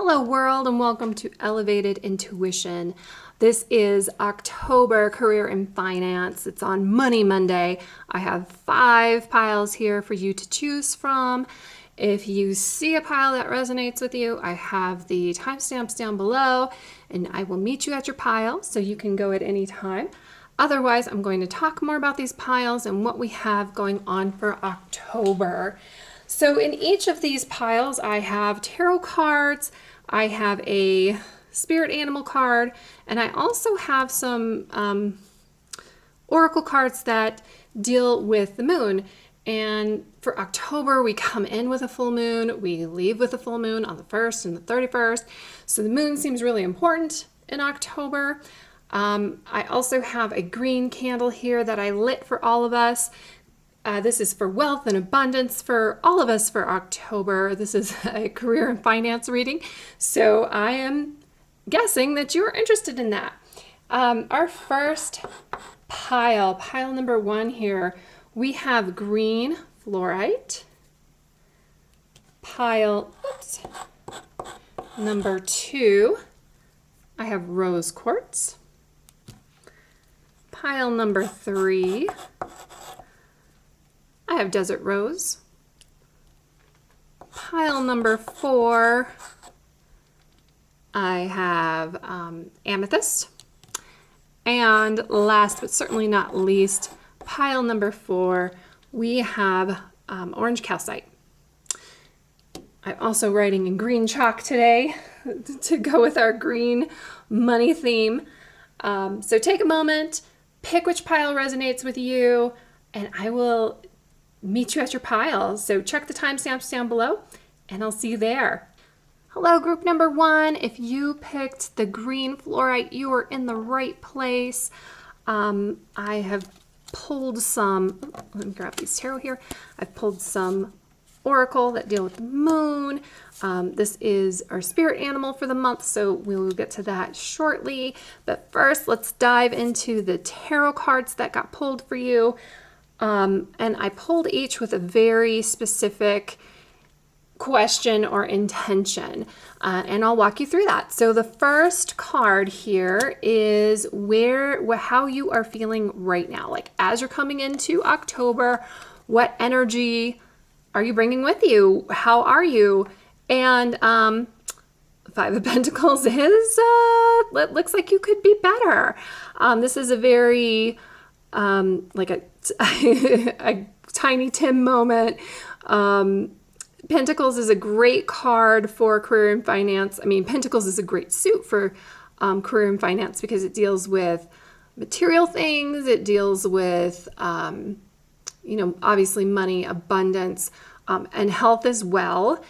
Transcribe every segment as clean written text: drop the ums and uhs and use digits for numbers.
Hello world and welcome to Elevated Intuition. This is October Career and Finance. It's on Money Monday. I have 5 piles here for you to choose from. If you see a pile that resonates with you, I have the timestamps down below and I will meet you at your pile so you can go at any time. Otherwise, I'm going to talk more about these piles and what we have going on for October. So in each of these piles, I have tarot cards, I have a spirit animal card, and I also have some oracle cards that deal with the moon. And for October, we come in with a full moon, we leave with a full moon on the 1st and the 31st. So the moon seems really important in October. I also have a green candle here that I lit for all of us. This is for wealth and abundance for all of us for October. This is a career and finance reading, so I am guessing that you are interested in that. Our first pile number 1 here, we have green fluorite. Pile number 2, I have rose quartz. Pile number 3, I have desert rose. Pile number 4, I have amethyst. And last but certainly not least, pile number 4, we have orange calcite. I'm also writing in green chalk today to go with our green money theme. So take a moment, pick which pile resonates with you, and I will meet you at your pile. So check the timestamps down below and I'll see you there. Hello, group number 1. If you picked the green fluorite, you are in the right place. I have pulled some, let me grab these tarot here. I've pulled some oracle that deal with the moon. This is our spirit animal for the month, so we will get to that shortly. But first, let's dive into the tarot cards that got pulled for you. And I pulled each with a very specific question or intention, and I'll walk you through that. So the first card here is how you are feeling right now. Like as you're coming into October, what energy are you bringing with you? How are you? And 5 of Pentacles is, it looks like you could be better. This is a very, like a Tiny Tim moment. Pentacles is a great card for career and finance. I mean, Pentacles is a great suit for career and finance because it deals with material things. It deals with, obviously money, abundance, and health as well.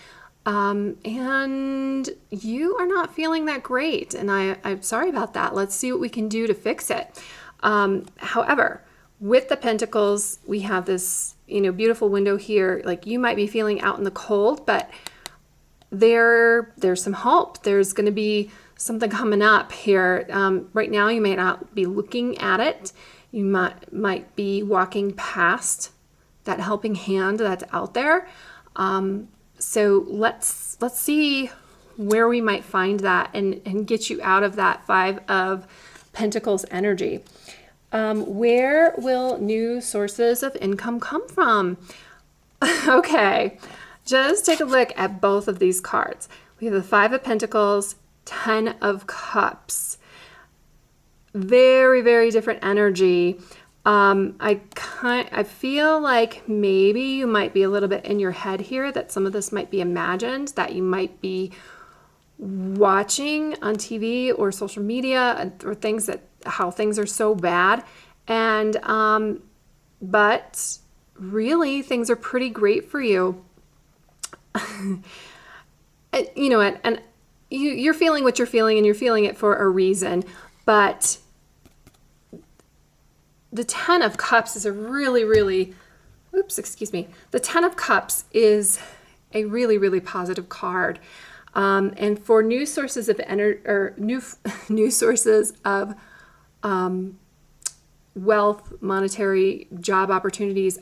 And you are not feeling that great. And I'm sorry about that. Let's see what we can do to fix it. However, with the Pentacles, we have this, beautiful window here. Like you might be feeling out in the cold, but there's some hope. There's going to be something coming up here. Right now, you may not be looking at it. You might be walking past that helping hand that's out there. So let's see where we might find that and get you out of that 5 of Pentacles energy. Where will new sources of income come from? Okay, just take a look at both of these cards. We have the 5 of Pentacles, 10 of Cups. Very, very different energy. I feel like maybe you might be a little bit in your head here, that some of this might be imagined, that you might be watching on TV or social media or how things are so bad. And, but really things are pretty great for you. And you're feeling what you're feeling and you're feeling it for a reason. But the 10 of Cups is a the 10 of Cups is a really, really positive card. And for new sources of energy or new sources of wealth, monetary, job opportunities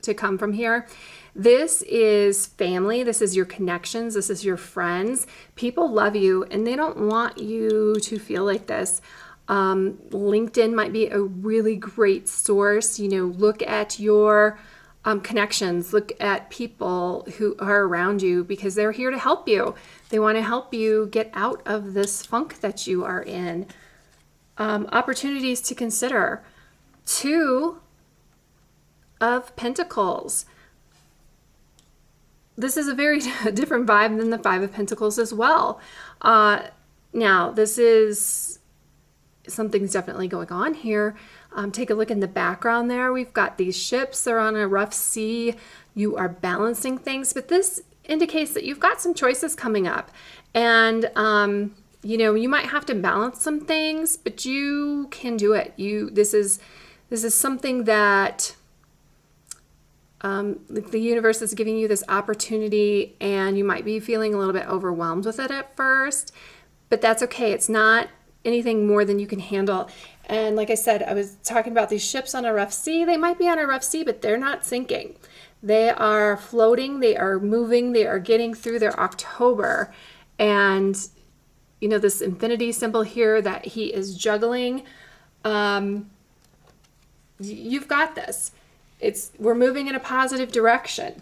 to come from here, This is family. This is your connections. This is your friends. People love you and they don't want you to feel like this. LinkedIn might be a really great source. Look at your connections, look at people who are around you because they're here to help you. They want to help you get out of this funk that you are in. Opportunities to consider. 2 of Pentacles. This is a very different vibe than the 5 of Pentacles as well. Now, this is something's definitely going on here. Take a look in the background there. We've got these ships. They're on a rough sea. You are balancing things, but this indicates that you've got some choices coming up. And, you might have to balance some things, but you can do it. This is something that the universe is giving you this opportunity, and you might be feeling a little bit overwhelmed with it at first, but that's okay. It's not anything more than you can handle. And like I said, I was talking about these ships on a rough sea. They might be on a rough sea, but they're not sinking. They are floating, they are moving, they are getting through their October. And this infinity symbol here that he is juggling, you've got this. We're moving in a positive direction.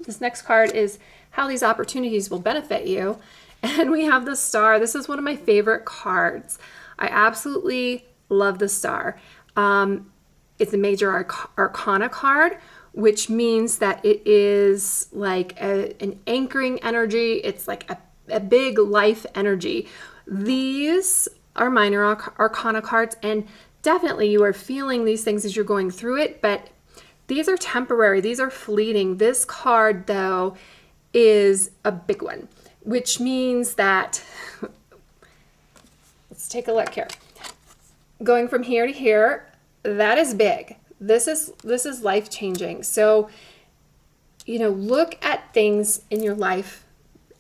This next card is how these opportunities will benefit you. And we have the Star. This is one of my favorite cards. I absolutely love the Star. It's a major arcana card, which means that it is like an anchoring energy. It's like a big life energy. These are minor arcana cards, and definitely you are feeling these things as you're going through it, but these are temporary. These are fleeting. This card, though, is a big one, which means that, let's take a look here. Going from here to here, that is big. This is life-changing. So, look at things in your life,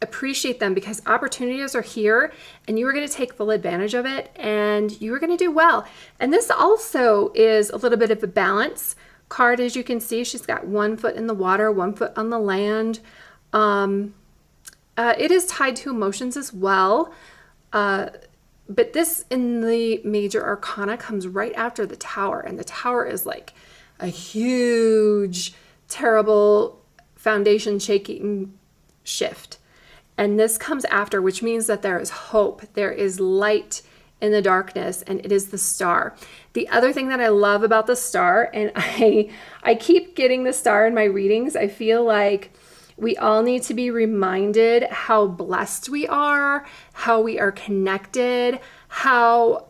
appreciate them, because opportunities are here and you are going to take full advantage of it and you are going to do well. And this also is a little bit of a balance card. As you can see, she's got 1 foot in the water, 1 foot on the land. It is tied to emotions as well. But this in the major arcana comes right after the Tower. And the Tower is like a huge, terrible foundation shaking shift. And this comes after, which means that there is hope. There is light in the darkness, and it is the Star. The other thing that I love about the Star, and I keep getting the Star in my readings, I feel like we all need to be reminded how blessed we are, how we are connected, how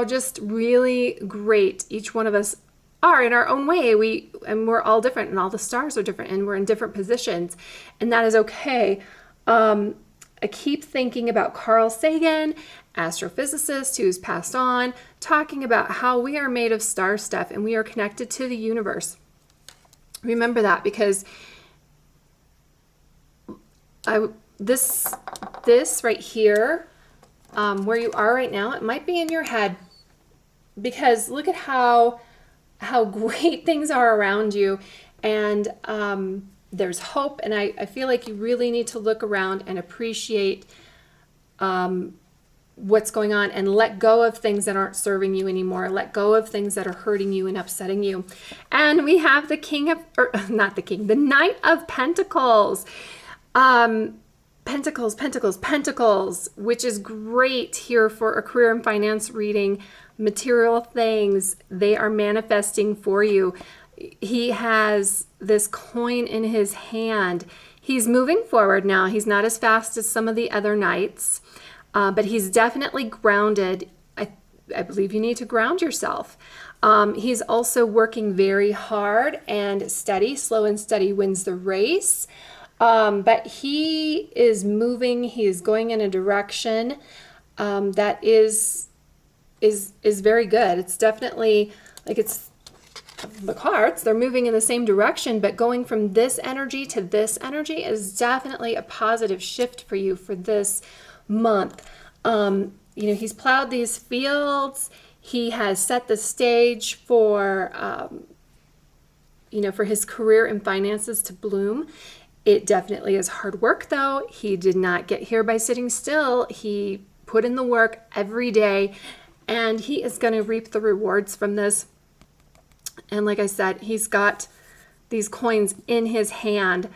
just really great each one of us are in our own way. We're all different, and all the stars are different, and we're in different positions, and that is okay. I keep thinking about Carl Sagan, astrophysicist who's passed on, talking about how we are made of star stuff and we are connected to the universe. Remember that, because this right here, where you are right now, it might be in your head, because look at how great things are around you, and there's hope, and I feel like you really need to look around and appreciate what's going on, and let go of things that aren't serving you anymore. Let go of things that are hurting you and upsetting you. And we have the the Knight of Pentacles. Pentacles, which is great here for a career and finance reading. Material things, they are manifesting for you. He has this coin in his hand. He's moving forward now. He's not as fast as some of the other knights, but he's definitely grounded. I believe you need to ground yourself. He's also working very hard and steady. Slow and steady wins the race. But he is moving. He is going in a direction that is very good. It's definitely like it's the cards, they're moving in the same direction, but going from this energy to this energy is definitely a positive shift for you for this month. He's plowed these fields. He has set the stage for for his career and finances to bloom. It definitely is hard work, though. He did not get here by sitting still. He put in the work every day, and he is going to reap the rewards from this. And like I said, he's got these coins in his hand.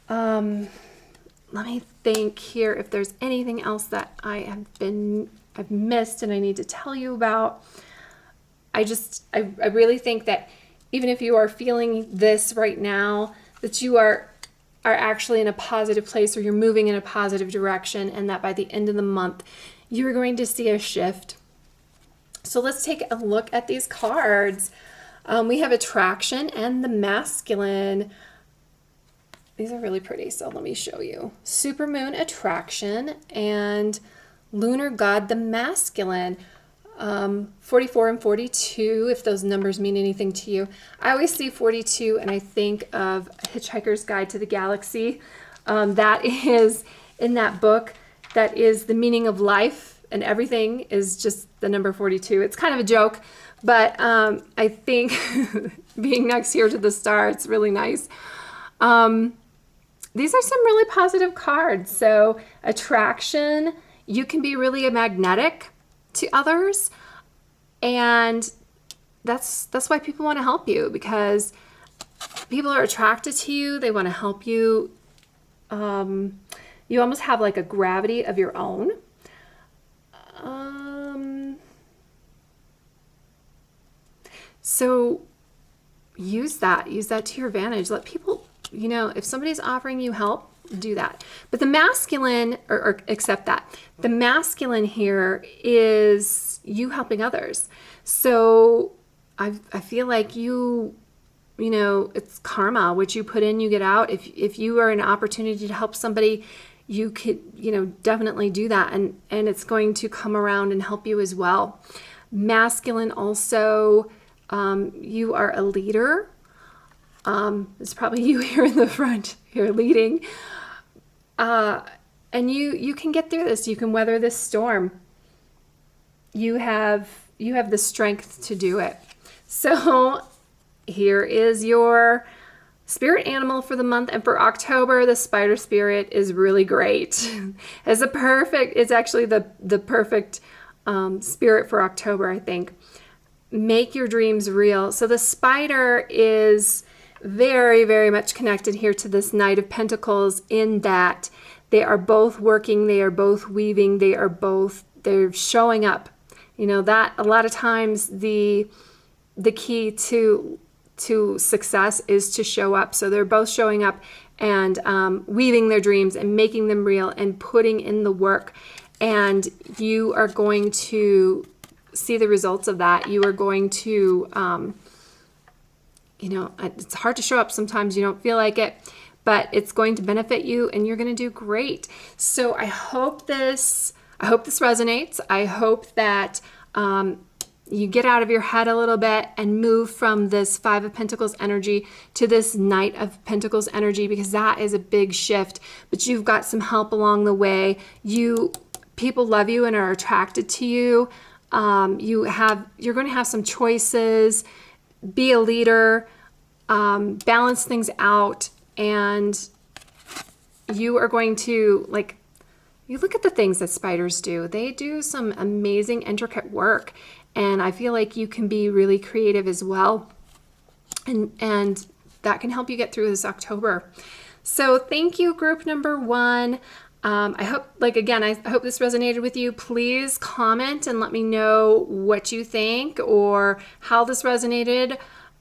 Let me think here if there's anything else that I've missed and I need to tell you about. I really think that even if you are feeling this right now, that you are actually in a positive place, or you're moving in a positive direction, and that by the end of the month, you're going to see a shift. So let's take a look at these cards. We have Attraction and the Masculine. These are really pretty, so let me show you. Supermoon, Attraction, and Lunar God, the Masculine. 44 and 42, if those numbers mean anything to you. I always see 42 and I think of Hitchhiker's Guide to the Galaxy. That is, in that book, that is the meaning of life, and everything is just the number 42. It's kind of a joke, but I think being next here to the star, it's really nice. These are some really positive cards. So Attraction, you can be really magnetic to others, and that's why people want to help you, because people are attracted to you. They want to help you. You almost have like a gravity of your own. So use that to your advantage. Let people, if somebody's offering you help, do that. But the masculine, or accept that. The masculine here is you helping others. So I feel like it's karma. What you put in, you get out. If you are an opportunity to help somebody, you could, definitely do that. And it's going to come around and help you as well. Masculine also, you are a leader. It's probably you here in the front here leading. And you can get through this. You can weather this storm. You have the strength to do it. So here is your spirit animal for the month. And for October, the spider spirit is really great. It's actually the perfect spirit for October, I think. Make your dreams real. So the spider is very, very much connected here to this Knight of Pentacles, in that they are both working, they are both weaving, they're showing up. That a lot of times the key to success is to show up. So they're both showing up and weaving their dreams and making them real and putting in the work. And you are going to see the results of that. You are going to it's hard to show up sometimes. You don't feel like it, but it's going to benefit you, and you're going to do great. So I hope this resonates. I hope that you get out of your head a little bit and move from this Five of Pentacles energy to this Knight of Pentacles energy, because that is a big shift. But you've got some help along the way. People love you and are attracted to you. You're going to have some choices. Be a leader, balance things out, and you are going to, you look at the things that spiders do. They do some amazing, intricate work, and I feel like you can be really creative as well, and that can help you get through this October. So thank you, group number 1. I hope, I hope this resonated with you. Please comment and let me know what you think or how this resonated.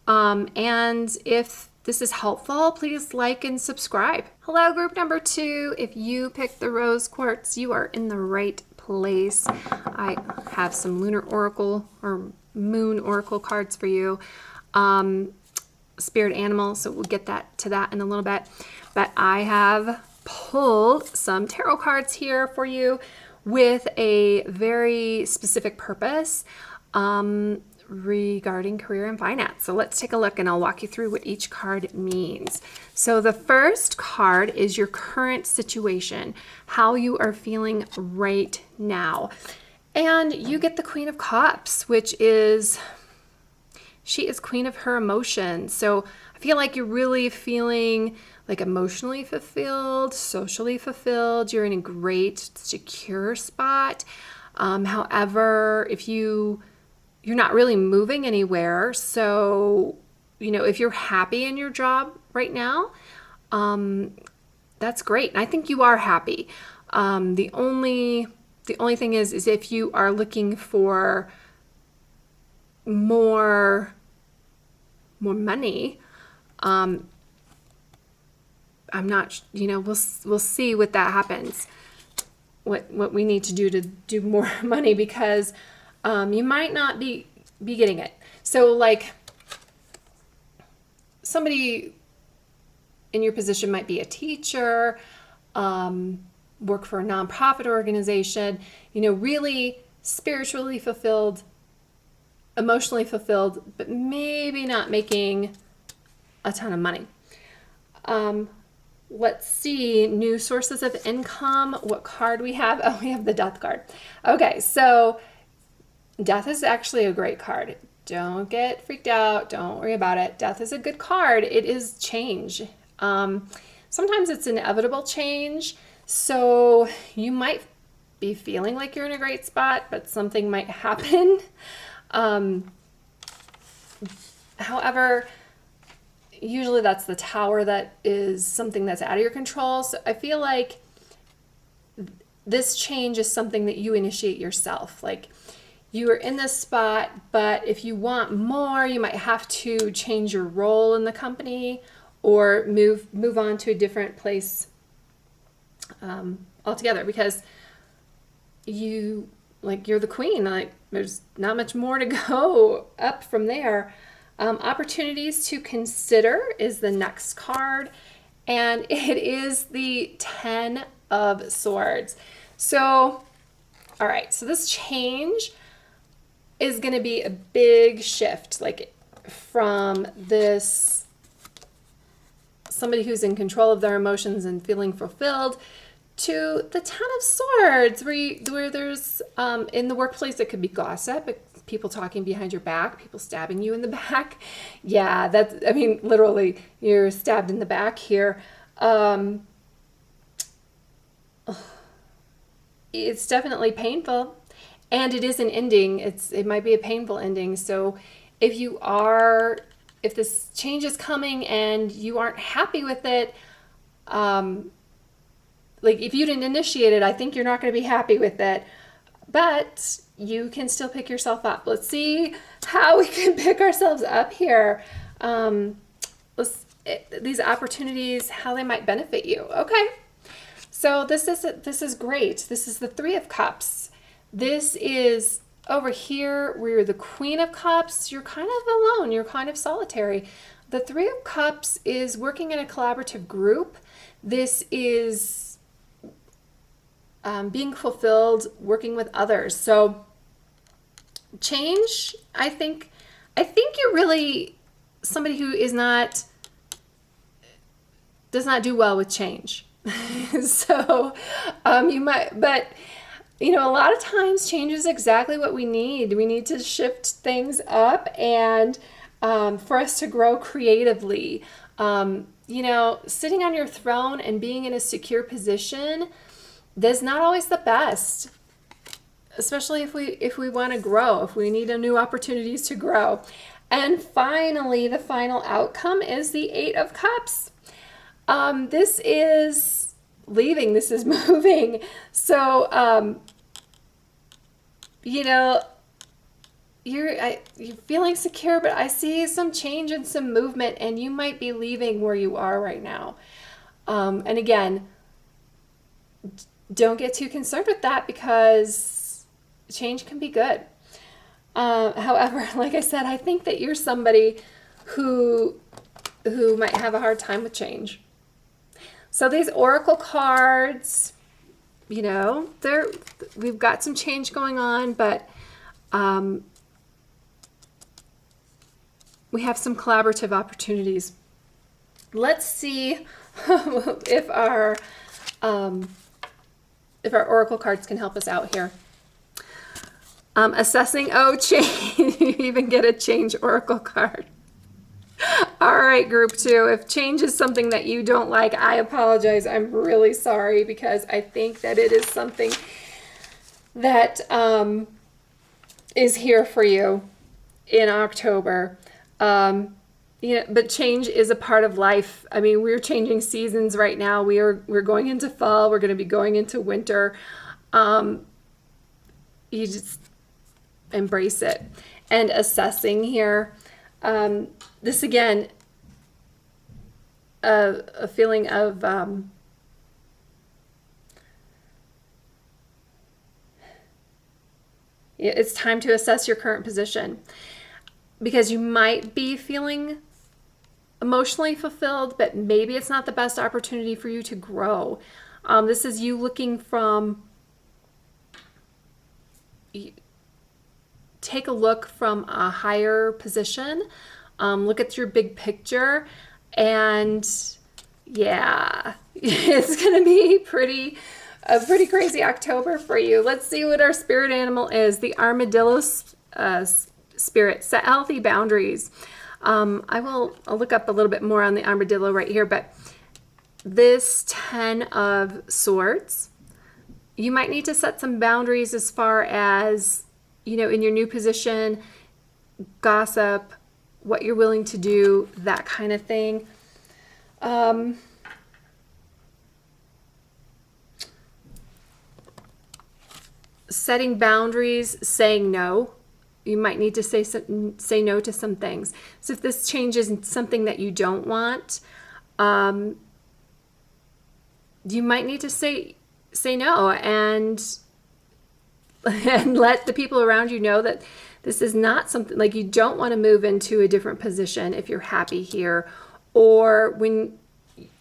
And if this is helpful, please like and subscribe. Hello, group number 2. If you picked the rose quartz, you are in the right place. I have some lunar oracle or moon oracle cards for you. Spirit animal, so we'll get to that in a little bit. But I have pulled some tarot cards here for you with a very specific purpose regarding career and finance. So let's take a look, and I'll walk you through what each card means. So the first card is your current situation, how you are feeling right now. And you get the Queen of Cups, which is she is queen of her emotions. So I feel like you're really feeling like emotionally fulfilled, socially fulfilled. You're in a great, secure spot. However, if you're not really moving anywhere, so, if you're happy in your job right now, that's great. And I think you are happy. The only thing is if you are looking for more money, I'm not, we'll see what that happens, what we need to do more money, because you might not be getting it. So like somebody in your position might be a teacher, work for a nonprofit organization, really spiritually fulfilled, emotionally fulfilled, but maybe not making a ton of money. Let's see, new sources of income. What card we have? Oh, we have the Death card. Okay, so Death is actually a great card. Don't get freaked out. Don't worry about it. Death is a good card. It is change. Sometimes it's inevitable change. So you might be feeling like you're in a great spot, but something might happen. However, usually that's the Tower that is something that's out of your control. So I feel like this change is something that you initiate yourself. Like you are in this spot, but if you want more, you might have to change your role in the company or move on to a different place altogether, because you're the queen. Like there's not much more to go up from there. Opportunities to consider is the next card, and it is the 10 of Swords. So, all right, so this change is going to be a big shift, like from this somebody who's in control of their emotions and feeling fulfilled to the 10 of Swords, where there's in the workplace it could be gossip, people talking behind your back, people stabbing you in the back. Yeah, literally, you're stabbed in the back here. It's definitely painful, and it is an ending. It might be a painful ending. So if this change is coming and you aren't happy with it, like if you didn't initiate it, I think you're not going to be happy with it. But you can still pick yourself up. Let's see how we can pick ourselves up here. These opportunities, how they might benefit you. Okay, so this is great. This is the 3 of Cups. This is over here where you're the Queen of Cups. You're kind of alone. You're kind of solitary. The 3 of Cups is working in a collaborative group. This is being fulfilled, working with others. So change, I think you're really somebody who does not do well with change. So you might, but a lot of times change is exactly what we need. We need to shift things up and for us to grow creatively. Sitting on your throne and being in a secure position, that's not always the best, especially if we want to grow, if we need new opportunities to grow. And finally, the final outcome is the 8 of Cups. This is leaving. This is moving. So, you're feeling secure, but I see some change and some movement, and you might be leaving where you are right now. And again, don't get too concerned with that, because change can be good. However, like I said, I think that you're somebody who might have a hard time with change. So these oracle cards, we've got some change going on, but we have some collaborative opportunities. Let's see if our oracle cards can help us out here. Assessing, oh, change, you even get a change oracle card. All right, group 2, if change is something that you don't like, I apologize. I'm really sorry, because I think that it is something that is here for you in October. But change is a part of life. I mean, we're changing seasons right now. We're going into fall. We're going to be going into winter. You just embrace it. And assessing here. This again, a feeling of it's time to assess your current position, because you might be feeling emotionally fulfilled, but maybe it's not the best opportunity for you to grow. This is you looking from, take a look from a higher position, look at your big picture, and yeah, it's going to be a pretty crazy October for you. Let's see what our spirit animal is. The armadillo spirit. Set healthy boundaries. I'll look up a little bit more on the armadillo right here, but this 10 of Swords, you might need to set some boundaries as far as, in your new position, gossip, what you're willing to do, that kind of thing. Setting boundaries, saying no. You might need to say no to some things. So if this changes something that you don't want, you might need to say no and let the people around you know that this is not something, like, you don't want to move into a different position if you're happy here, or when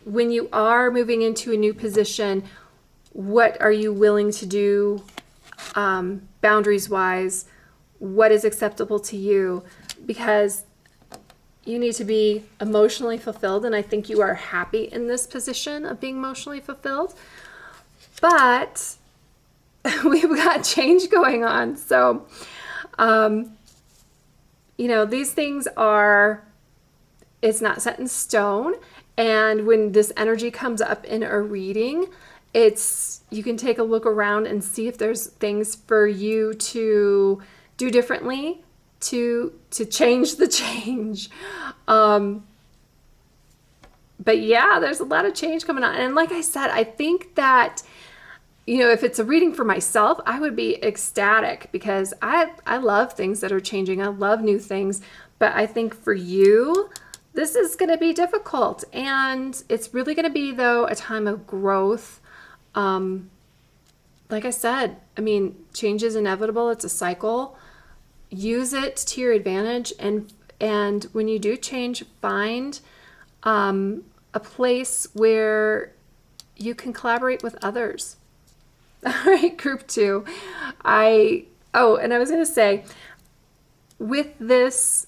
you are moving into a new position, what are you willing to do boundaries wise? What is acceptable to you? Because you need to be emotionally fulfilled, and I think you are happy in this position of being emotionally fulfilled, but we've got change going on. So these things it's not set in stone, and when this energy comes up in a reading, you can take a look around and see if there's things for you to do differently to change the change. But yeah, there's a lot of change coming on. And like I said, I think that, if it's a reading for myself, I would be ecstatic, because I love things that are changing. I love new things. But I think for you, this is going to be difficult. And it's really going to be, though, a time of growth. Like I said, change is inevitable. It's a cycle. Use it to your advantage, and when you do change, find a place where you can collaborate with others. All right, group 2. And I was going to say, with this,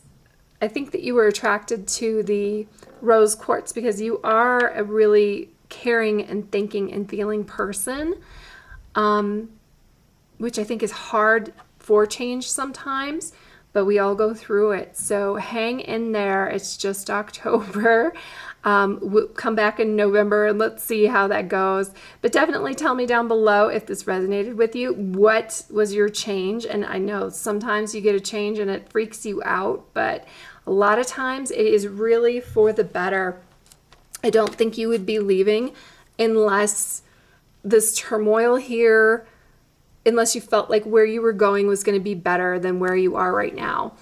I think that you were attracted to the rose quartz because you are a really caring and thinking and feeling person, which I think is hard for change sometimes, but we all go through it. So hang in there. It's just October. We'll come back in November and let's see how that goes. But definitely tell me down below if this resonated with you. What was your change? And I know sometimes you get a change and it freaks you out, but a lot of times it is really for the better. I don't think you would be leaving unless this turmoil here, unless you felt like where you were going was going to be better than where you are right now.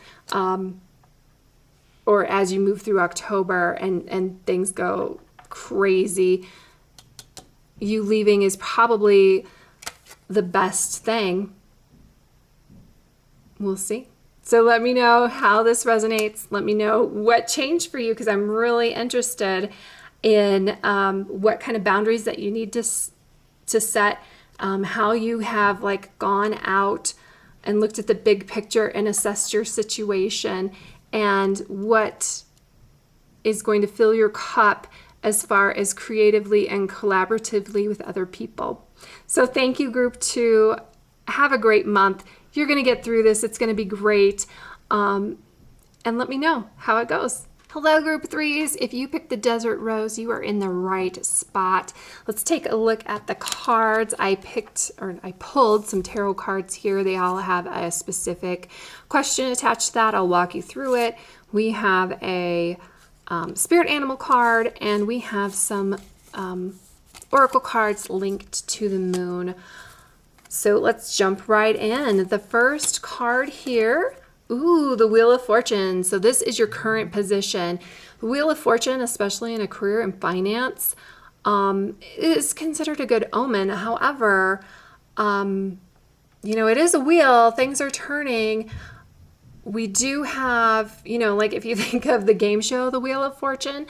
Or as you move through October and things go crazy, you leaving is probably the best thing. We'll see. So let me know how this resonates. Let me know what changed for you, because I'm really interested in what kind of boundaries that you need to set, how you have gone out and looked at the big picture and assessed your situation, and what is going to fill your cup as far as creatively and collaboratively with other people. So thank you, group 2. Have a great month. You're going to get through this. It's going to be great. And let me know how it goes. Hello, group threes. If you picked the Desert Rose, you are in the right spot. Let's take a look at the cards. I pulled some tarot cards here. They all have a specific question attached to that. I'll walk you through it. We have a spirit animal card, and we have some oracle cards linked to the moon. So let's jump right in. The first card here, ooh, the Wheel of Fortune. So this is your current position. The Wheel of Fortune, especially in a career and finance, is considered a good omen. However, it is a wheel. Things are turning. We do have, like if you think of the game show, The Wheel of Fortune,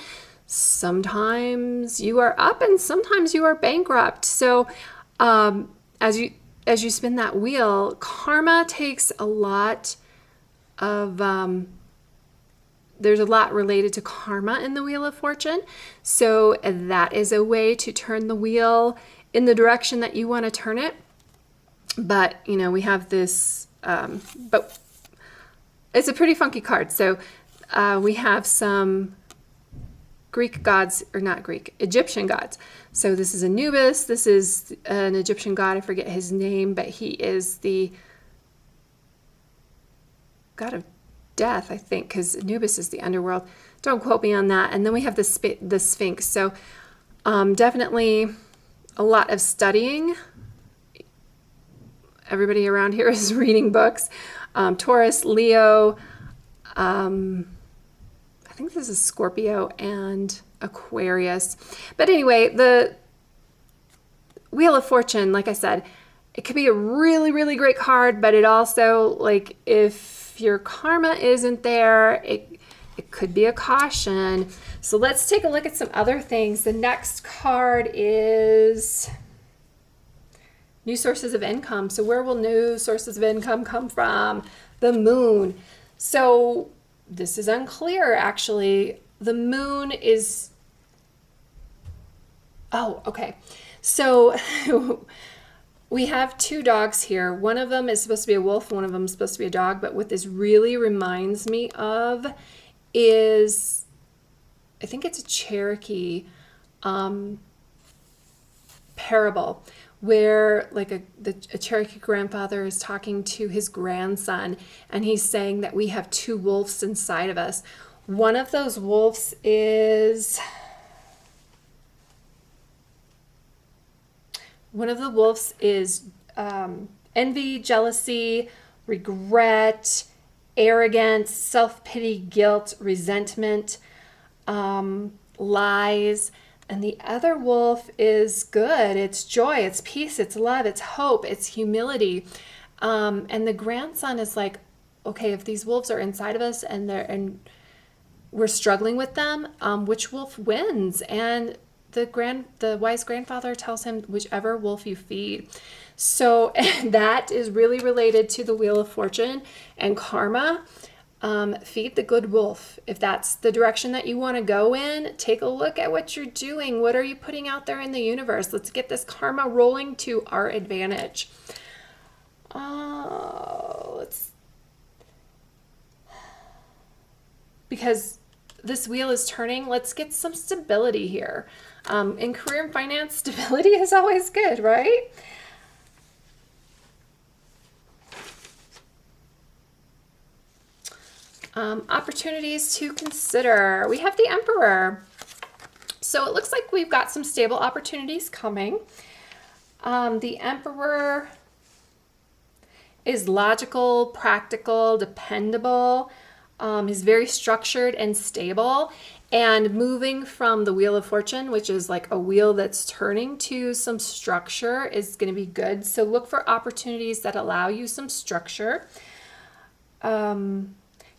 sometimes you are up and sometimes you are bankrupt. So as you spin that wheel, karma takes a lot of, there's a lot related to karma in the Wheel of Fortune. So that is a way to turn the wheel in the direction that you want to turn it. But, we have this, but it's a pretty funky card. So we have some Greek gods, or not Greek, Egyptian gods. So this is Anubis. This is an Egyptian god. I forget his name, but he is the god of death, I think, because Anubis is the underworld. Don't quote me on that. And then we have the Sphinx. So definitely a lot of studying. Everybody around here is reading books. Taurus, Leo, I think this is Scorpio and Aquarius. But anyway, the Wheel of Fortune, like I said, it could be a really, really great card, but it also, like, if your karma isn't there, it could be a caution. So let's take a look at some other things. The next card is new sources of income. So where will new sources of income come from? The moon. So this is unclear, actually. The moon is... Oh, okay. So we have two dogs here. One of them is supposed to be a wolf. One of them is supposed to be a dog. But what this really reminds me of is, I think it's a Cherokee parable, where like a Cherokee grandfather is talking to his grandson, and he's saying that we have two wolves inside of us. One of those wolves is... One of the wolves is envy, jealousy, regret, arrogance, self-pity, guilt, resentment, lies. And the other wolf is good. It's joy, it's peace, it's love, it's hope, it's humility. And the grandson is like, okay, if these wolves are inside of us and we're struggling with them, which wolf wins? And the wise grandfather tells him, whichever wolf you feed. So that is really related to the Wheel of Fortune and karma. Feed the good wolf. If that's the direction that you want to go in, take a look at what you're doing. What are you putting out there in the universe? Let's get this karma rolling to our advantage. Because this wheel is turning, let's get some stability here. In career and finance, stability is always good, right? Opportunities to consider. We have the Emperor. So it looks like we've got some stable opportunities coming. The Emperor is logical, practical, dependable. He's very structured and stable. And moving from the Wheel of Fortune, which is like a wheel that's turning, to some structure is going to be good. So look for opportunities that allow you some structure.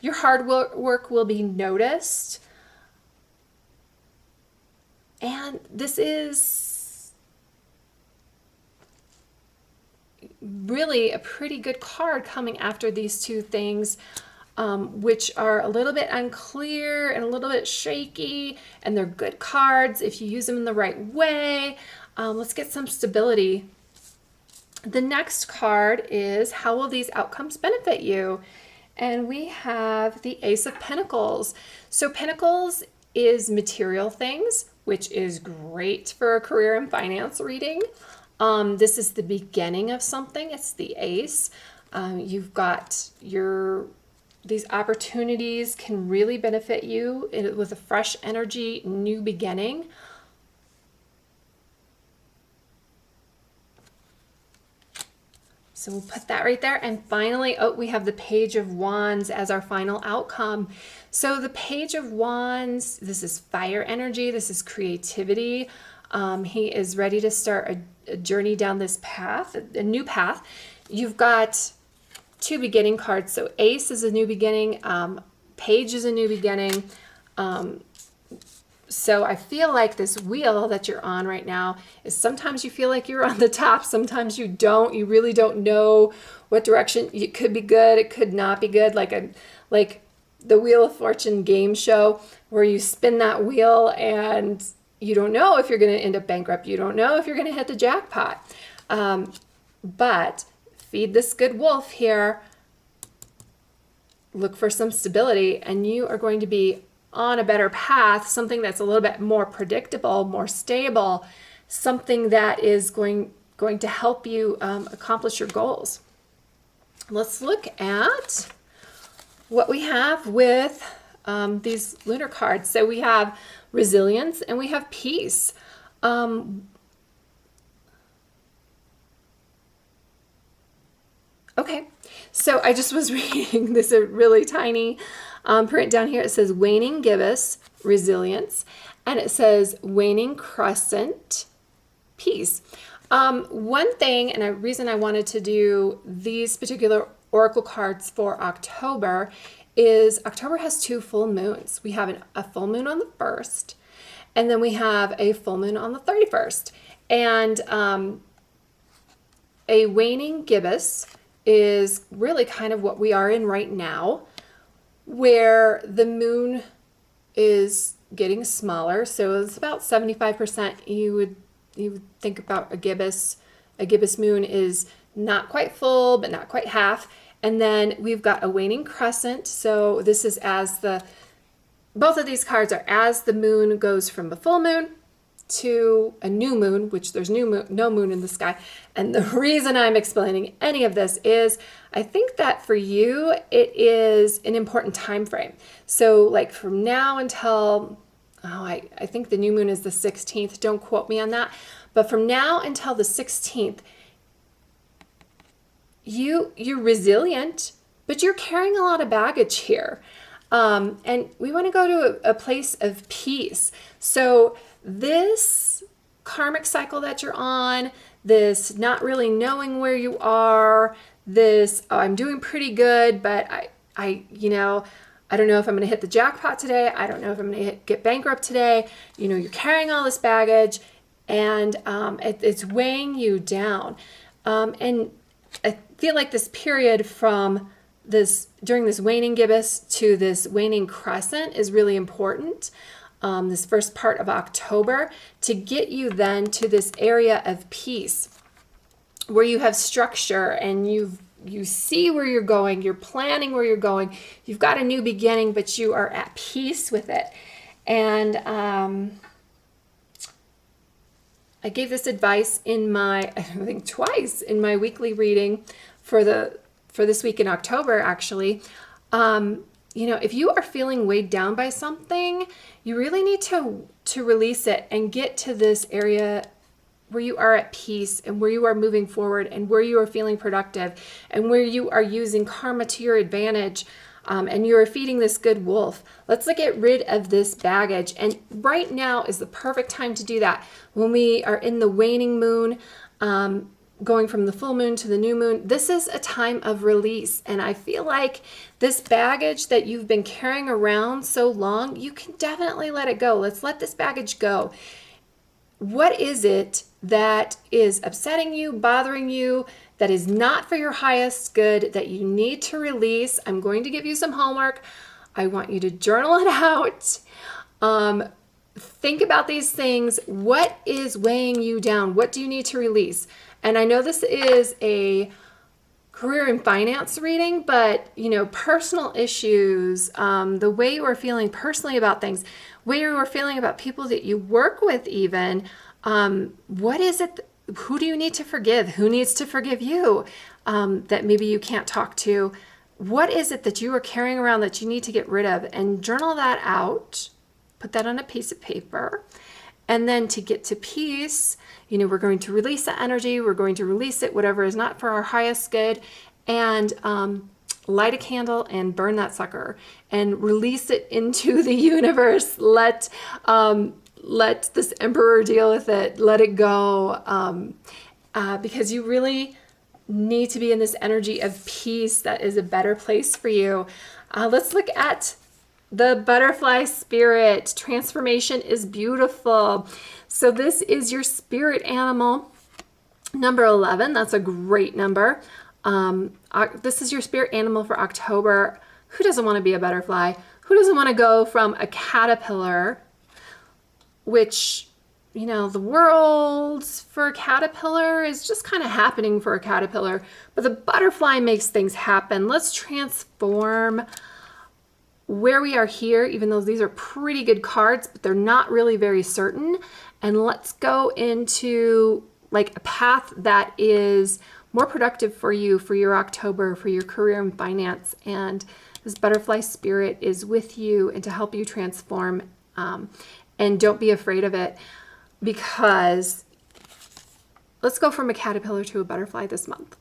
Your hard work will be noticed. And this is really a pretty good card coming after these two things, which are a little bit unclear and a little bit shaky, and they're good cards if you use them in the right way. Let's get some stability. The next card is, how will these outcomes benefit you? And we have the Ace of Pentacles. So Pentacles is material things, which is great for a career and finance reading. This is the beginning of something. It's the Ace. You've got these opportunities can really benefit you with a fresh energy, new beginning. So we'll put that right there. And finally, we have the Page of Wands as our final outcome. So the Page of Wands, this is fire energy. This is creativity. He is ready to start a journey down this path, a new path. You've got two beginning cards. So Ace is a new beginning. Page is a new beginning. So I feel like this wheel that you're on right now is sometimes you feel like you're on the top, sometimes you don't. You really don't know what direction. It could be good, it could not be good. Like the Wheel of Fortune game show where you spin that wheel and you don't know if you're going to end up bankrupt. You don't know if you're going to hit the jackpot. But feed this good wolf here. Look for some stability and you are going to be on a better path, something that's a little bit more predictable, more stable, something that is going to help you accomplish your goals. Let's look at what we have with these lunar cards. So we have resilience and we have peace. Okay, so I just was reading this a really tiny print down here. It says waning gibbous, resilience, and it says waning crescent, peace. One thing, and a reason I wanted to do these particular oracle cards for October is October has two full moons. We have a full moon on the 1st, and then we have a full moon on the 31st. And a waning gibbous is really kind of what we are in right now, where the moon is getting smaller. So it's about 75%. You would think about a gibbous. A gibbous moon is not quite full, but not quite half. And then we've got a waning crescent. So this is both of these cards are as the moon goes from the full moon to a new moon, which there's no moon in the sky. And the reason I'm explaining any of this is I think that for you, it is an important time frame. So like from now until, I think the new moon is the 16th. Don't quote me on that. But from now until the 16th, you're resilient, but you're carrying a lot of baggage here. And we want to go to a place of peace. So this karmic cycle that you're on, this not really knowing where you are, this, I'm doing pretty good, but I don't know if I'm going to hit the jackpot today. I don't know if I'm going to get bankrupt today. You're carrying all this baggage and it's weighing you down. And I feel like this period from during this waning gibbous to this waning crescent is really important. This first part of October to get you then to this area of peace where you have structure and you see where you're going, you're planning where you're going, you've got a new beginning, but you are at peace with it. And I gave this advice I think twice in my weekly reading for this week in October, actually. If you are feeling weighed down by something, you really need to release it and get to this area where you are at peace and where you are moving forward and where you are feeling productive and where you are using karma to your advantage and you are feeding this good wolf. Let's get rid of this baggage. And right now is the perfect time to do that. When we are in the waning moon, going from the full moon to the new moon, this is a time of release. And I feel like this baggage that you've been carrying around so long, you can definitely let it go. Let's let this baggage go. What is it that is upsetting you, bothering you, that is not for your highest good, that you need to release? I'm going to give you some homework. I want you to journal it out. think about these things. What is weighing you down? What do you need to release? And I know this is a career and finance reading, but personal issues, the way you are feeling personally about things, way you are feeling about people that you work with even, what is it, who do you need to forgive? Who needs to forgive you that maybe you can't talk to? What is it that you are carrying around that you need to get rid of? And journal that out, put that on a piece of paper. And then to get to peace, we're going to release the energy. We're going to release it, whatever is not for our highest good, and light a candle and burn that sucker and release it into the universe. Let this emperor deal with it. Let it go, because you really need to be in this energy of peace that is a better place for you. Let's look at the butterfly spirit. Transformation is beautiful. So this is your spirit animal, number 11. That's a great number. This is your spirit animal for October. Who doesn't want to be a butterfly? Who doesn't want to go from a caterpillar, which, the world for a caterpillar is just kind of happening for a caterpillar, but the butterfly makes things happen. Let's transform where we are here, even though these are pretty good cards, but they're not really very certain. And let's go into like a path that is more productive for you, for your October, for your career and finance. And this butterfly spirit is with you and to help you transform. And don't be afraid of it, because let's go from a caterpillar to a butterfly this month.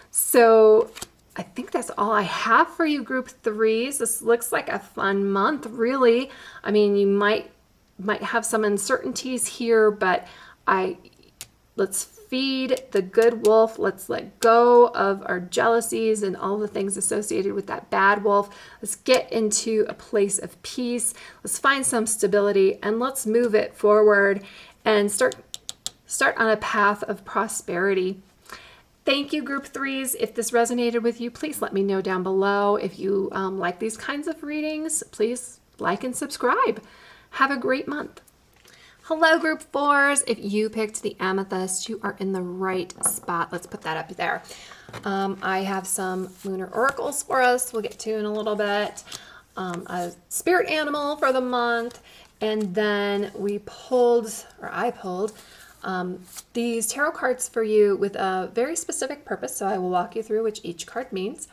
So I think that's all I have for you, group threes. This looks like a fun month, really. I mean, you might have some uncertainties here, but let's feed the good wolf. Let's let go of our jealousies and all the things associated with that bad wolf. Let's get into a place of peace. Let's find some stability, and let's move it forward and start on a path of prosperity. Thank you, group threes. If this resonated with you, please let me know down below. If you like these kinds of readings, please like and subscribe. Have a great month. Hello, group fours. If you picked the amethyst, you are in the right spot. Let's put that up there. I have some lunar oracles for us. We'll get to in a little bit. A spirit animal for the month. And then I pulled these tarot cards for you with a very specific purpose. So I will walk you through which each card means.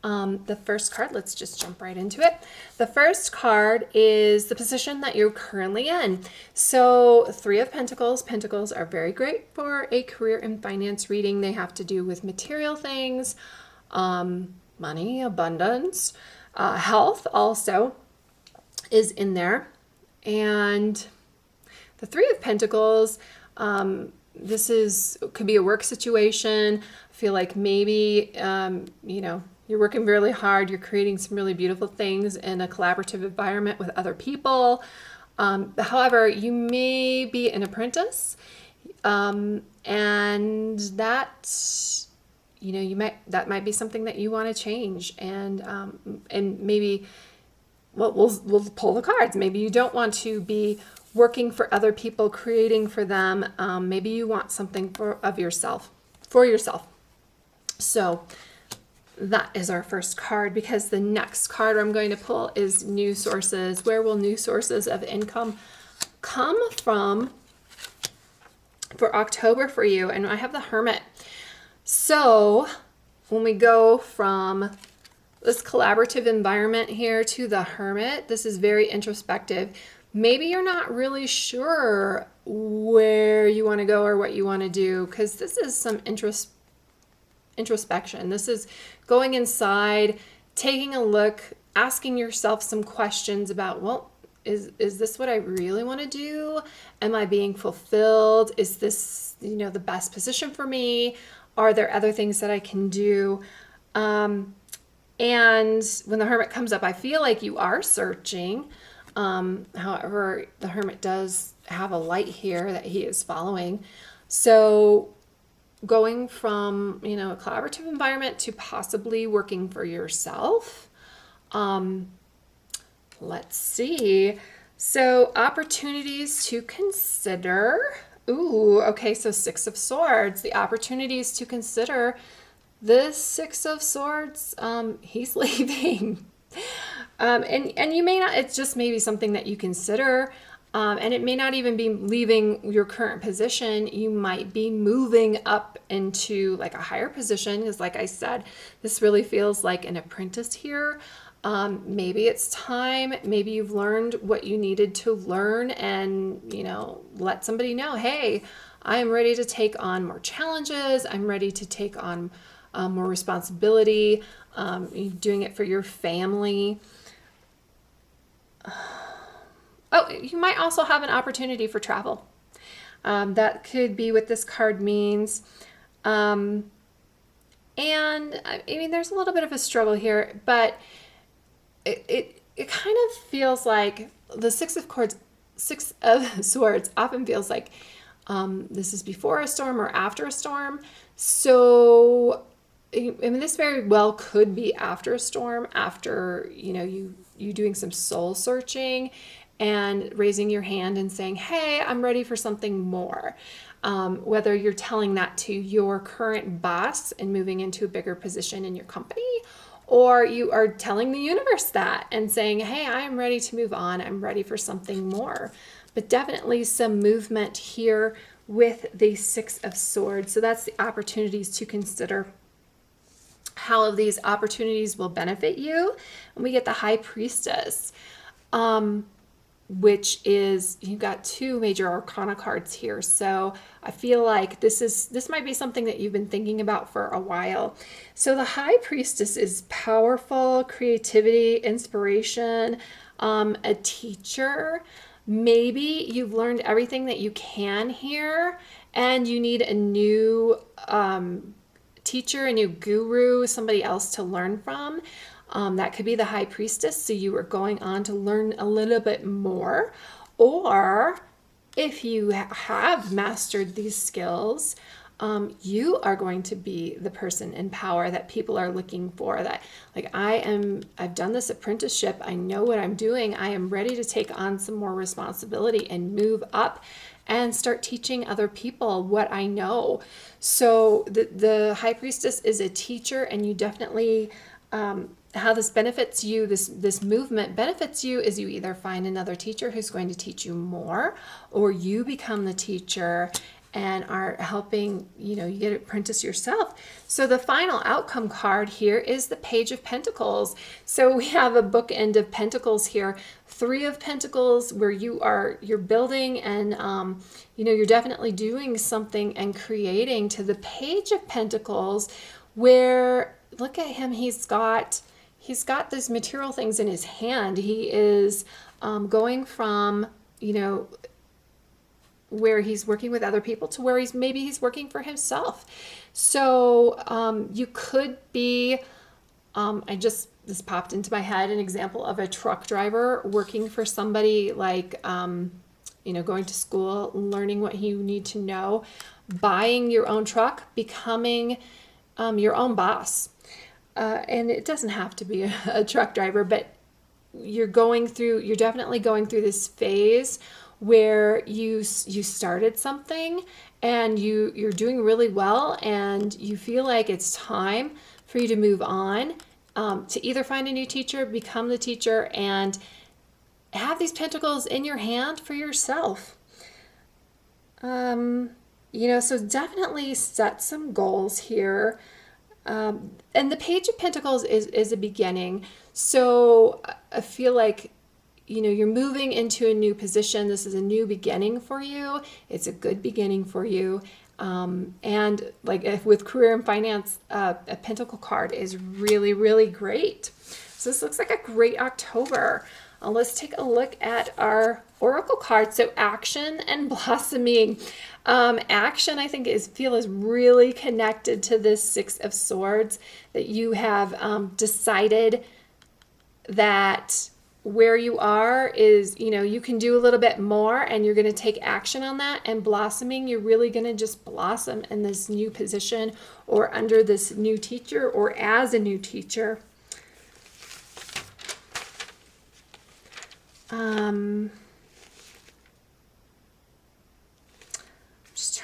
The first card, let's just jump right into it. The first card is the position that you're currently in. So Three of Pentacles. Pentacles are very great for a career and finance reading. They have to do with material things, money, abundance, health also is in there. And the Three of Pentacles, could be a work situation. I feel like maybe, you're working really hard. You're creating some really beautiful things in a collaborative environment with other people. However, you may be an apprentice, and that, that might be something that you want to change. And maybe, well, we'll pull the cards. Maybe you don't want to be working for other people, creating for them. Maybe you want something for yourself. So that is our first card, because the next card I'm going to pull is new sources. Where will new sources of income come from for October for you? And I have the Hermit. So when we go from this collaborative environment here to the Hermit, this is very introspective. Maybe you're not really sure where you want to go or what you want to do, because this is some introspection. This is going inside, taking a look, asking yourself some questions about, well, is this what I really want to do? Am I being fulfilled? Is this, the best position for me? Are there other things that I can do? And when the Hermit comes up, I feel like you are searching. However, the Hermit does have a light here that he is following. So going from, a collaborative environment to possibly working for yourself. Let's see. So opportunities to consider. Ooh, okay, so Six of Swords. The opportunities to consider. This Six of Swords, he's leaving. And you may not, it's just maybe something that you consider. And it may not even be leaving your current position. You might be moving up into like a higher position, because like I said, this really feels like an apprentice here. Maybe it's time. Maybe you've learned what you needed to learn, and let somebody know, hey, I am ready to take on more challenges. I'm ready to take on more responsibility. You're doing it for your family. Oh, you might also have an opportunity for travel. That could be what this card means. And I mean, there's a little bit of a struggle here, but it kind of feels like the Six of Swords often feels like this is before a storm or after a storm. So I mean, this very well could be after a storm, after you doing some soul searching and raising your hand and saying, hey, I'm ready for something more. Whether you're telling that to your current boss and moving into a bigger position in your company, or you are telling the universe that and saying, hey, I am ready to move on. I'm ready for something more. But definitely some movement here with the Six of Swords. So that's the opportunities to consider. How of these opportunities will benefit you. And we get the High Priestess, which is, you've got two major arcana cards here. So I feel like this might be something that you've been thinking about for a while. So the High Priestess is powerful, creativity, inspiration, a teacher. Maybe you've learned everything that you can here, and you need a new teacher, a new guru, somebody else to learn from. That could be the High Priestess. So you are going on to learn a little bit more. Or if you have mastered these skills, you are going to be the person in power that people are looking for. That like, I've done this apprenticeship. I know what I'm doing. I am ready to take on some more responsibility and move up and start teaching other people what I know. So the High Priestess is a teacher, and you definitely, how this benefits you, this movement benefits you, is you either find another teacher who's going to teach you more, or you become the teacher and are helping, you get an apprentice yourself. So the final outcome card here is the Page of Pentacles. So we have a bookend of Pentacles here. Three of Pentacles, where you're building and, you're definitely doing something and creating, to the Page of Pentacles, where, look at him, he's got these material things in his hand. He is going from, where he's working with other people to where he's working for himself. So you could be, this popped into my head, an example of a truck driver working for somebody, like, going to school, learning what you need to know, buying your own truck, becoming your own boss. And it doesn't have to be a truck driver, but you're definitely going through this phase where you started something and you're doing really well, and you feel like it's time for you to move on, to either find a new teacher, become the teacher, and have these pentacles in your hand for yourself. So definitely set some goals here. And the Page of Pentacles is a beginning. So I feel like, you're moving into a new position. This is a new beginning for you. It's a good beginning for you. And like with career and finance, a Pentacle card is really, really great. So this looks like a great October. Let's take a look at our Oracle cards. So action and blossoming. Action, I think, is really connected to this Six of Swords, that you have decided that where you are is, you can do a little bit more, and you're going to take action on that. And blossoming, you're really going to just blossom in this new position, or under this new teacher, or as a new teacher.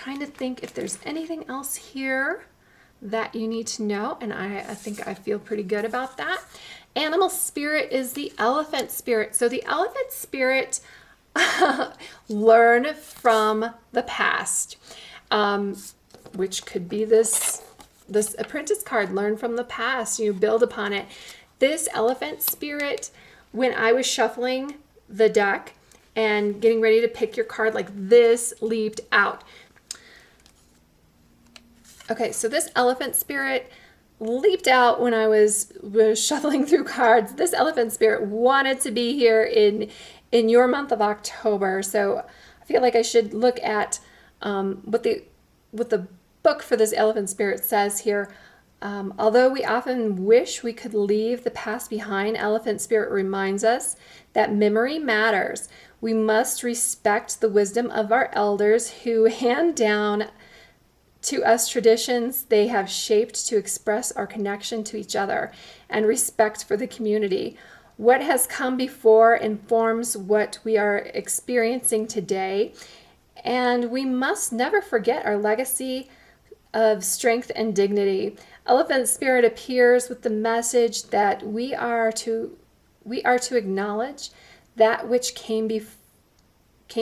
trying to think if there's anything else here that you need to know, and I think I feel pretty good about that. Animal spirit is the elephant spirit. So the elephant spirit learn from the past, which could be this apprentice card, learn from the past, you build upon it. This elephant spirit, when I was shuffling the deck and getting ready to pick your card, like this leaped out. Okay, so this elephant spirit leaped out when I was shuffling through cards. This elephant spirit wanted to be here in your month of October. So I feel like I should look at what the book for this elephant spirit says here. Although we often wish we could leave the past behind, elephant spirit reminds us that memory matters. We must respect the wisdom of our elders who hand down to us traditions they have shaped to express our connection to each other and respect for the community. What has come before informs what we are experiencing today, and we must never forget our legacy of strength and dignity. Elephant spirit appears with the message that we are to acknowledge that which came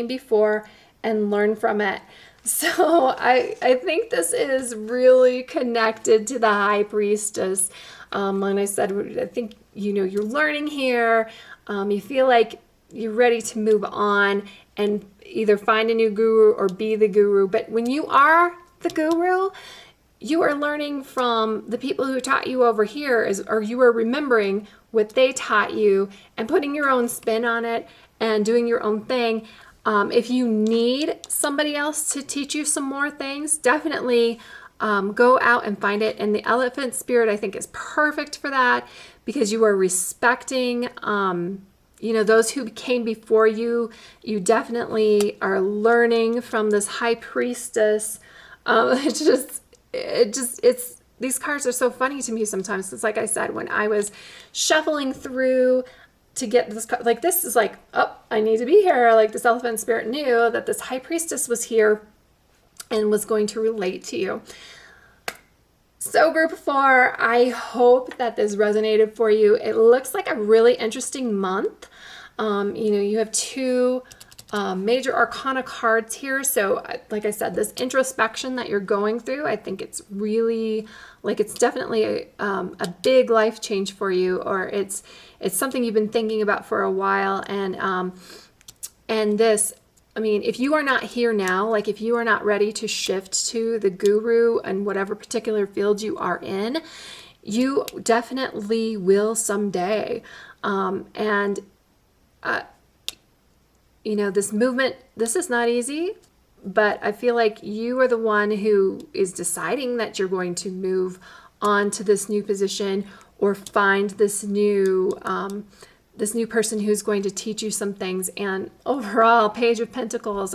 before and learn from it. So I think this is really connected to the High Priestess. When I said, I think, you're learning here. You feel like you're ready to move on and either find a new guru or be the guru. But when you are the guru, you are learning from the people who taught you over here, or you are remembering what they taught you and putting your own spin on it and doing your own thing. If you need somebody else to teach you some more things, definitely go out and find it. And the elephant spirit, I think, is perfect for that, because you are respecting, those who came before you. You definitely are learning from this High Priestess. These cards are so funny to me sometimes. It's like I said, when I was shuffling through to get this card, like this is like, oh, I need to be here. Like this elephant spirit knew that this High Priestess was here and was going to relate to you. So group 4, I hope that this resonated for you. It looks like a really interesting month. You have 2 major arcana cards here. So like I said, this introspection that you're going through, I think it's really it's definitely a big life change for you, or it's something you've been thinking about for a while. And this, if you are not here now, if you are not ready to shift to the guru and whatever particular field you are in, you definitely will someday. This movement, this is not easy, but I feel like you are the one who is deciding that you're going to move on to this new position or find this new person who's going to teach you some things. And overall, Page of Pentacles,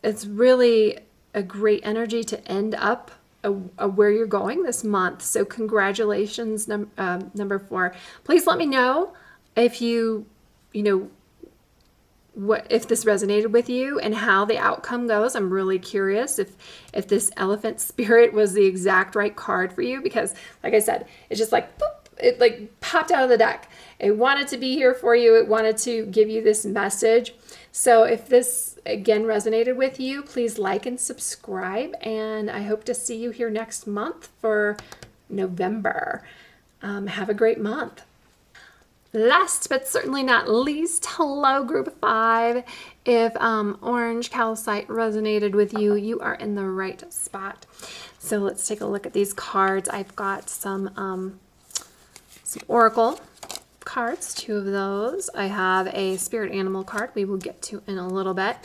it's really a great energy to end up where you're going this month. So congratulations, number 4. Please let me know if if this resonated with you and how the outcome goes. I'm really curious if this elephant spirit was the exact right card for you, because like I said, it's just like, boop, it popped out of the deck. It wanted to be here for you. It wanted to give you this message. So if this again resonated with you, please like and subscribe, and I hope to see you here next month for November. Have a great month. Last but certainly not least, hello group 5. If orange calcite resonated with you, you are in the right spot. So let's take a look at these cards. I've got some oracle cards, 2 of those. I have a spirit animal card we will get to in a little bit.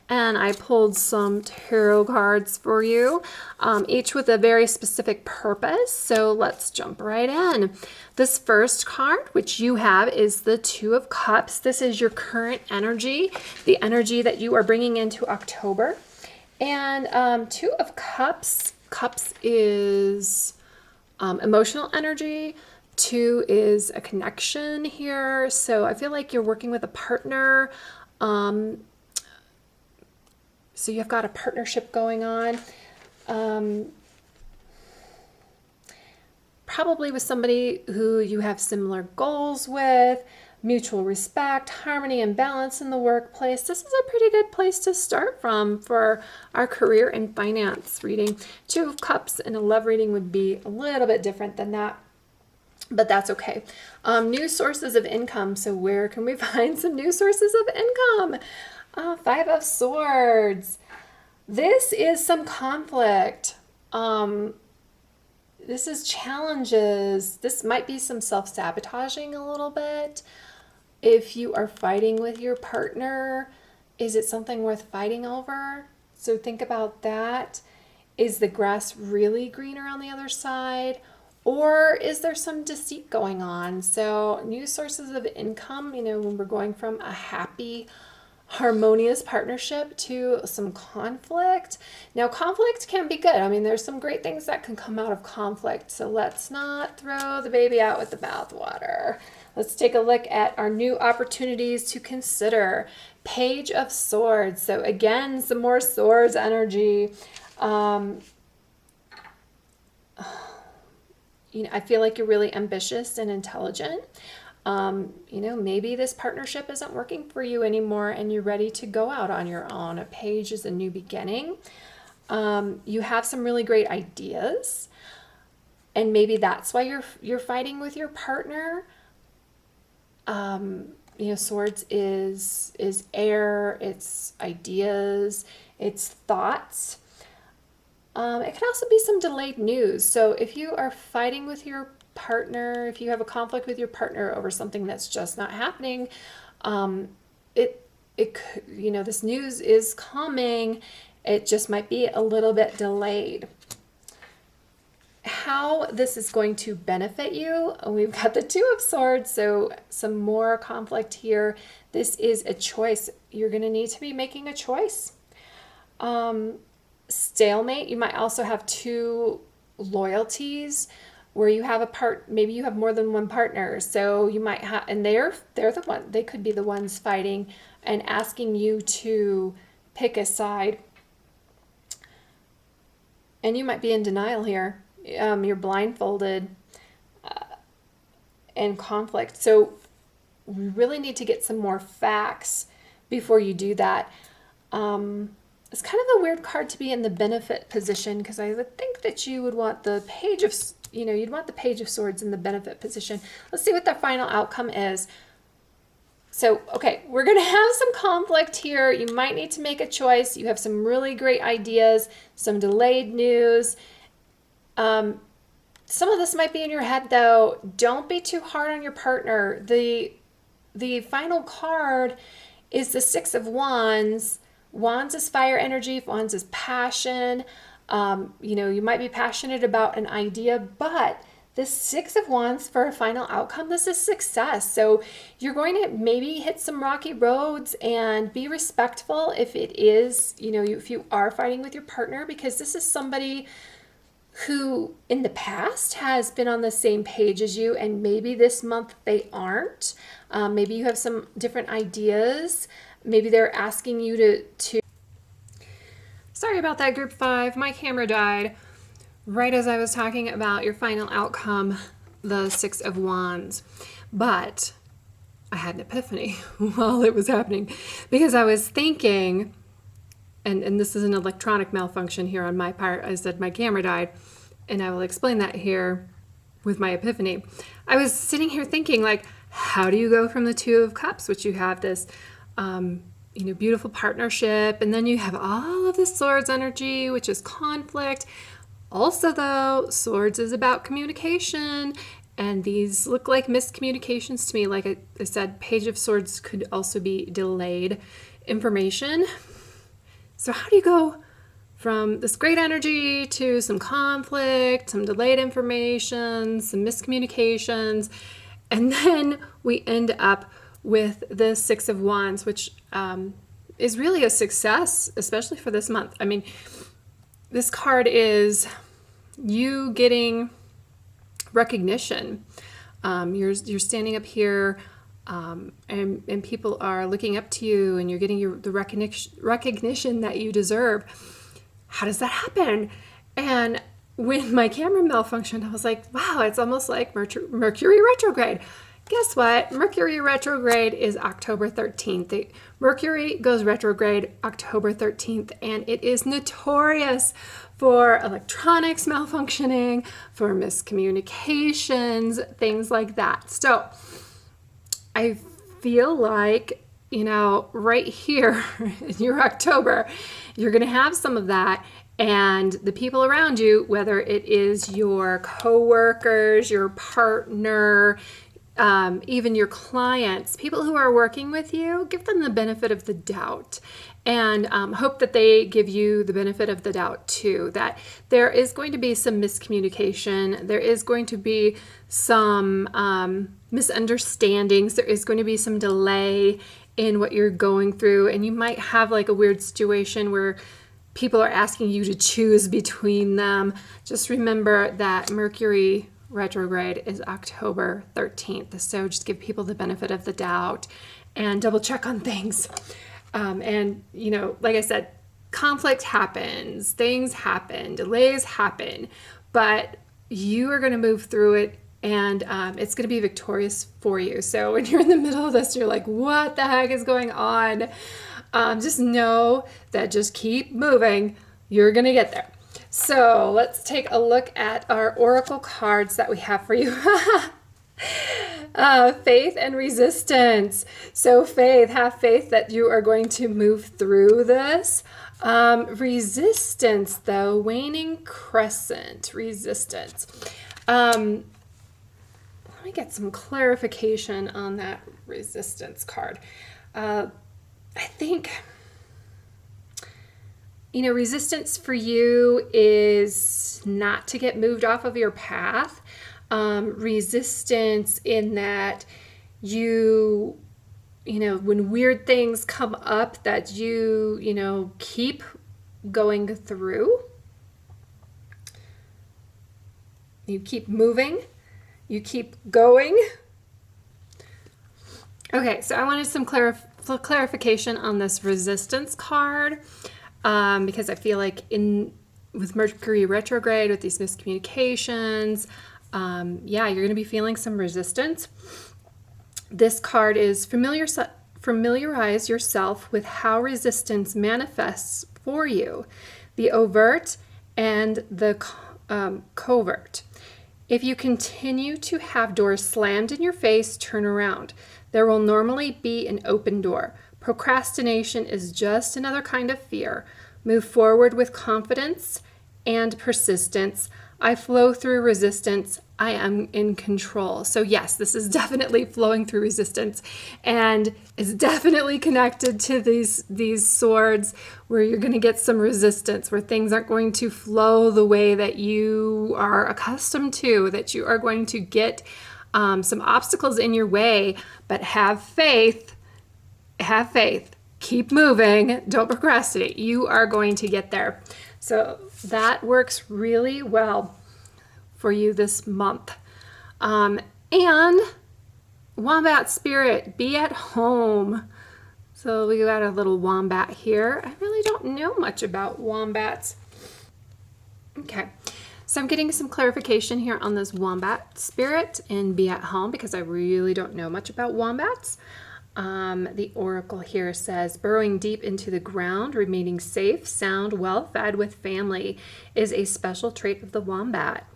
And I pulled some tarot cards for you, each with a very specific purpose. So let's jump right in. This first card, which you have, is the 2 of Cups. This is your current energy, the energy that you are bringing into October. And 2 of Cups is emotional energy. 2 is a connection here. So I feel like you're working with a partner. So you've got a partnership going on. Probably with somebody who you have similar goals with, mutual respect, harmony, and balance in the workplace. This is a pretty good place to start from for our career and finance reading. Two of Cups and a love reading would be a little bit different than that, but that's okay. New sources of income. So where can we find some new sources of income? Five of Swords. This is some conflict. This is challenges. This might be some self-sabotaging a little bit. If you are fighting with your partner, is it something worth fighting over? So think about that. Is the grass really greener on the other side? Or is there some deceit going on? So new sources of income, when we're going from a happy, harmonious partnership to some conflict. Now, conflict can be good. I mean, there's some great things that can come out of conflict. So let's not throw the baby out with the bathwater. Let's take a look at our new opportunities to consider. Page of Swords. So again, some more swords energy. I feel like you're really ambitious and intelligent. Maybe this partnership isn't working for you anymore and you're ready to go out on your own. A page is a new beginning. You have some really great ideas, and maybe that's why you're fighting with your partner. Swords is air, it's ideas, it's thoughts. It can also be some delayed news. So if you are fighting with your partner, if you have a conflict with your partner over something that's just not happening, this news is coming. It just might be a little bit delayed. How this is going to benefit you, we've got the Two of Swords, so some more conflict here. This is a choice. You're going to need to be making a choice. Stalemate. You might also have two loyalties where you have maybe you have more than one partner. So you might have, and they're the one, they could be the ones fighting and asking you to pick a side. And you might be in denial here. You're blindfolded and conflict. So we really need to get some more facts before you do that. It's kind of a weird card to be in the benefit position, because I would think that you would want the Page of, you'd want the Page of Swords in the benefit position. Let's see what the final outcome is. So, okay, we're going to have some conflict here. You might need to make a choice. You have some really great ideas, some delayed news. Some of this might be in your head, though. Don't be too hard on your partner. The final card is the Six of Wands. Wands is fire energy. Wands is passion. You might be passionate about an idea, but the Six of Wands for a final outcome, this is success. So you're going to maybe hit some rocky roads and be respectful if it is, if you are fighting with your partner, because this is somebody who in the past has been on the same page as you, and maybe this month they aren't. Maybe you have some different ideas. Maybe they're asking you to... Sorry about that, Group 5. My camera died right as I was talking about your final outcome, the Six of Wands. But I had an epiphany while it was happening, because I was thinking, and this is an electronic malfunction here on my part. I said my camera died, and I will explain that here with my epiphany. I was sitting here thinking, how do you go from the Two of Cups, which you have this beautiful partnership, and then you have all of the Swords energy, which is conflict. Also, though, Swords is about communication, and these look like miscommunications to me. Like I said, Page of Swords could also be delayed information. So how do you go from this great energy to some conflict, some delayed information, some miscommunications, and then we end up with the Six of Wands, which is really a success, especially for this month. I mean, this card is you getting recognition. You're standing up here and people are looking up to you, and you're getting the recognition that you deserve. How does that happen? And when my camera malfunctioned, I was like, wow, it's almost like Mercury retrograde. Guess what? Mercury retrograde is October 13th. Mercury goes retrograde October 13th, and it is notorious for electronics malfunctioning, for miscommunications, things like that. So I feel like, right here in your October, you're going to have some of that. And the people around you, whether it is your coworkers, your partner, even your clients, people who are working with you, give them the benefit of the doubt, and hope that they give you the benefit of the doubt too, that there is going to be some miscommunication, there is going to be some misunderstandings, there is going to be some delay in what you're going through, and you might have like a weird situation where people are asking you to choose between them. Just remember that Mercury retrograde is October 13th. So just give people the benefit of the doubt and double check on things. And, like I said, conflict happens, things happen, delays happen, but you are going to move through it, and it's going to be victorious for you. So when you're in the middle of this, you're like, what the heck is going on? Just know that just keep moving. You're going to get there. So let's take a look at our oracle cards that we have for you. Faith and resistance. So have faith that you are going to move through this. Resistance, though, waning crescent, resistance. Let me get some clarification on that resistance card. I think, resistance for you is not to get moved off of your path. Resistance in that when weird things come up that you keep going through. You keep moving. You keep going. Okay, so I wanted some clarification on this resistance card, because I feel like with Mercury retrograde, with these miscommunications, you're going to be feeling some resistance. This card is familiarize yourself with how resistance manifests for you, the overt and the covert. If you continue to have doors slammed in your face, turn around. There will normally be an open door. Procrastination is just another kind of fear. Move forward with confidence and persistence. I flow through resistance. I am in control. So yes, this is definitely flowing through resistance, and it's definitely connected to these swords where you're going to get some resistance, where things aren't going to flow the way that you are accustomed to, that you are going to get some obstacles in your way, but have faith. Keep moving. Don't procrastinate. You are going to get there. So that works really well for you this month. And Wombat Spirit, be at home. So we got a little wombat here. I really don't know much about wombats. Okay. So I'm getting some clarification here on this Wombat Spirit and be at home, because I really don't know much about wombats. The oracle here says, burrowing deep into the ground, remaining safe, sound, well-fed with family is a special trait of the wombat.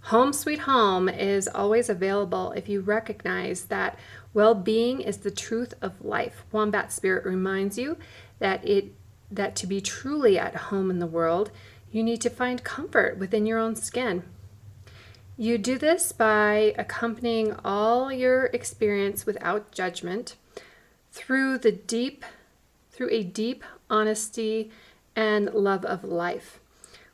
Home sweet home is always available if you recognize that well-being is the truth of life. Wombat Spirit reminds you that to be truly at home in the world, you need to find comfort within your own skin. You do this by accompanying all your experience without judgment, through a deep honesty and love of life.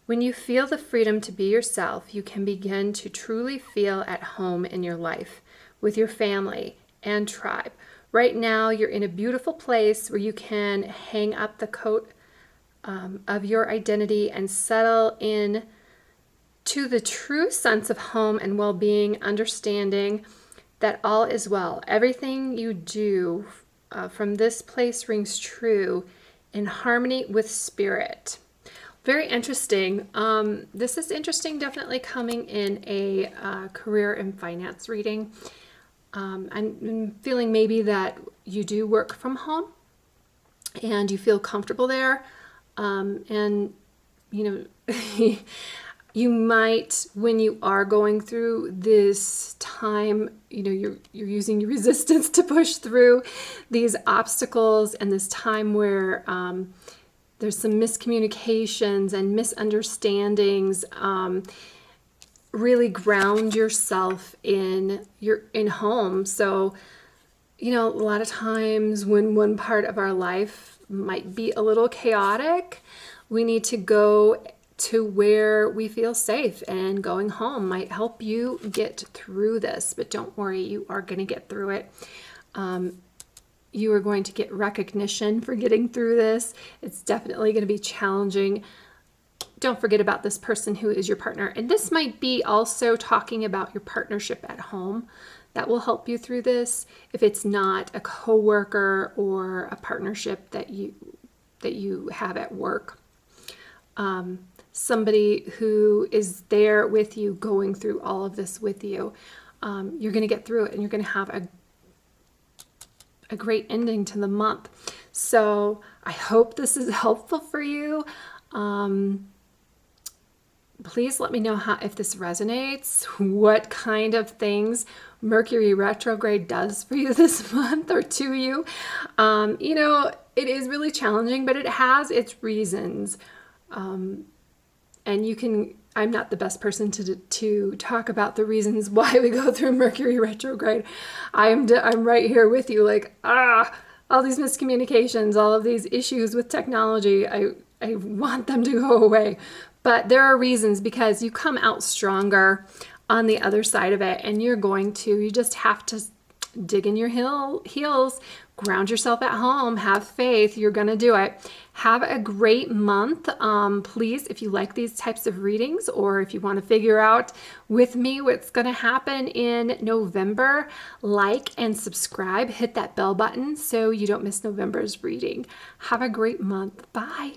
When you feel the freedom to be yourself, you can begin to truly feel at home in your life, with your family and tribe. Right now, you're in a beautiful place where you can hang up the coat of your identity and settle in to the true sense of home and well-being, understanding that all is well. Everything you do from this place rings true in harmony with spirit. Very interesting. This is interesting, definitely coming in a career and finance reading. I'm feeling maybe that you do work from home and you feel comfortable there. And, you know, you might, when you are going through this time, you know, you're using your resistance to push through these obstacles, and this time where there's some miscommunications and misunderstandings. Really ground yourself in home. So, you know, a lot of times when one part of our life might be a little chaotic, we need to go to where we feel safe, and going home might help you get through this. But don't worry, you are going to get through it. You are going to get recognition for getting through this. It's definitely going to be challenging. Don't forget about this person who is your partner. And this might be also talking about your partnership at home. That will help you through this if it's not a coworker or a partnership that you have at work. Somebody who is there with you, going through all of this with you. You're going to get through it, and you're going to have a great ending to the month. So I hope this is helpful for you. Please let me know if this resonates, what kind of things Mercury retrograde does for you this month, or to you. You know, it is really challenging, but it has its reasons. And I'm not the best person to talk about the reasons why we go through Mercury retrograde. I'm right here with you, like, all these miscommunications, all of these issues with technology. I want them to go away. But there are reasons, because you come out stronger on the other side of it, and you just have to dig in your heels, ground yourself at home, have faith. You're going to do it. Have a great month. Please, if you like these types of readings, or if you want to figure out with me what's going to happen in November, like and subscribe. Hit that bell button so you don't miss November's reading. Have a great month. Bye.